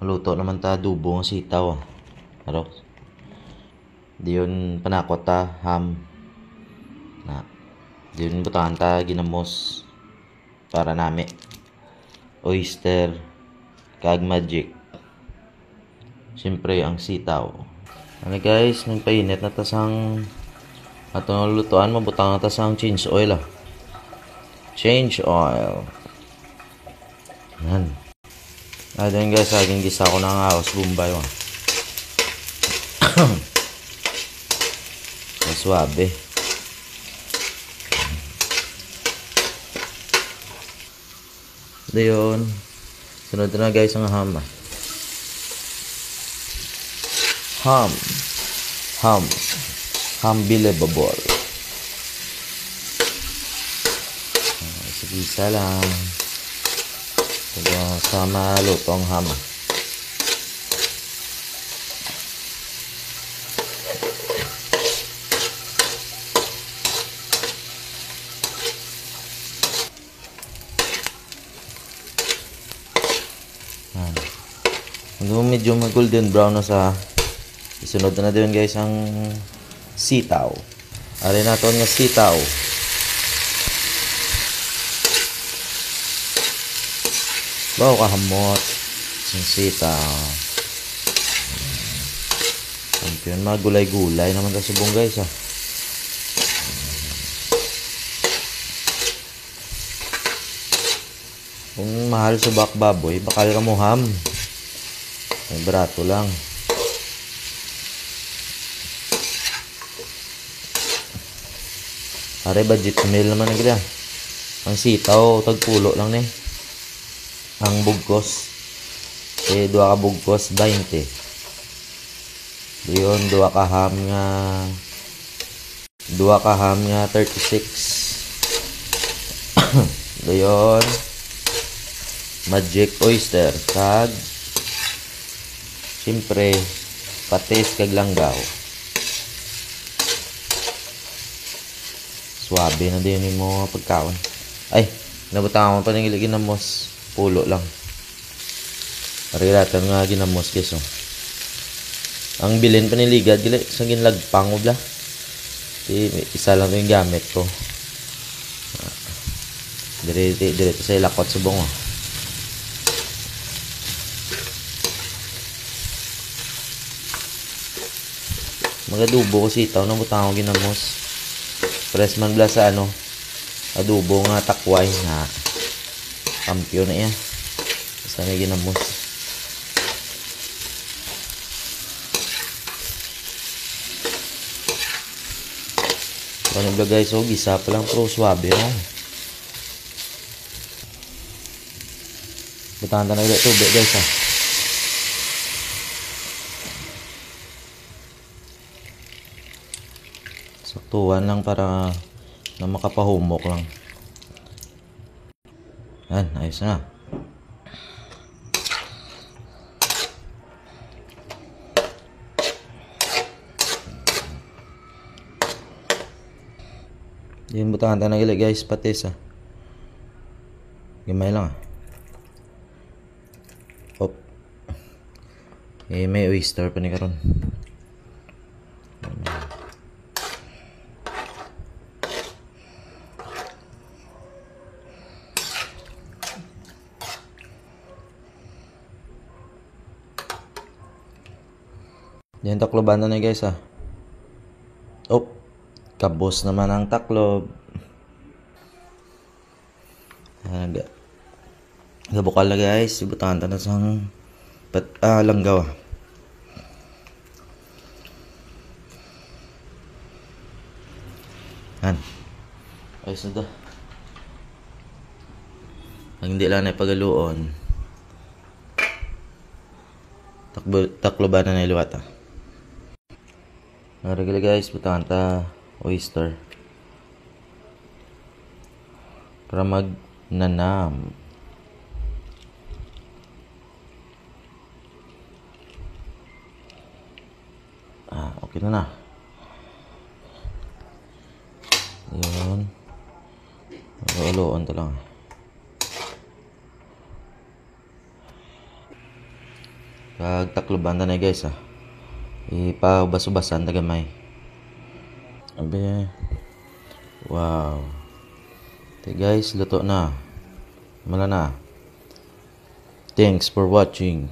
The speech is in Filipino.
Maluto naman ta adobo ng sitaw. Aro. Di yun panakot ta ham. Na. Di yun butahan ta ginamos para nami. Oyster. Kag magic. Siyempre ang sitaw. Ano guys, nung painit na tasang ato lutuan, mabutang na tasang change oil Change oil. Yan. Ayun guys, aging gisa ko ng aos bumbay. Suabe. Dayon. Sunod na guys ang ham. Ham believable. Isa lang. Sama lutong ham. Medyo mag-golden brown na sa isunod na din guys ang sitaw. Ari naton nga sitaw. Bawo kahamot ang sitaw. Kampiyon magulay-gulay naman ta subong guys Kung mahal sa baboy, bakal ka mo ham. Ay, barato lang. Are budget meal naman nila. Ang sitaw tagpulo lang ni. Ang bugkos dua ka bugkos 20. Diyon dua ka ham nga 36. Diyon magic oyster kag siyempre patis kag langgaw. Suabe na din yung mga pagkaon. Ay, nabutang ako pa ng ginamos. Pulo lang. Parilatan nga ginamos guys Ang bilin pa niligad gila sa ginlagpang mo bla. Isa lang yung gamit ko. Diretso sa ilakot subong Magadubo ko sitaw na butang ko ginamos. Press man bla sa adobo nga takway na kampyo na yan. Basta may ginamos. Ano bla guys gisa pa lang pero swabe Butahan na ulit tubig guys Saktuhan lang para na makapahumok lang. Yan, ayos na. Yan butahan tayo ng ilig guys, patis Gamay lang Op. May oyster pa ni karon. Yan takloban na guys Oh, kabos naman ang taklob. Bukal na guys, ibutahan ta na sang langgaw Yan. Ayos na to. Ang hindi lang na pagaluon. Takloban na iluwat Naragala guys, butahan ta oyster para magnanam. Okay na. Yun. Ulo-uloon to lang. Kag takloban na guys ah. Ipabas-ubasan na gamay. Abe. Wow. Okay guys, luto na. Mala na. Thanks for watching.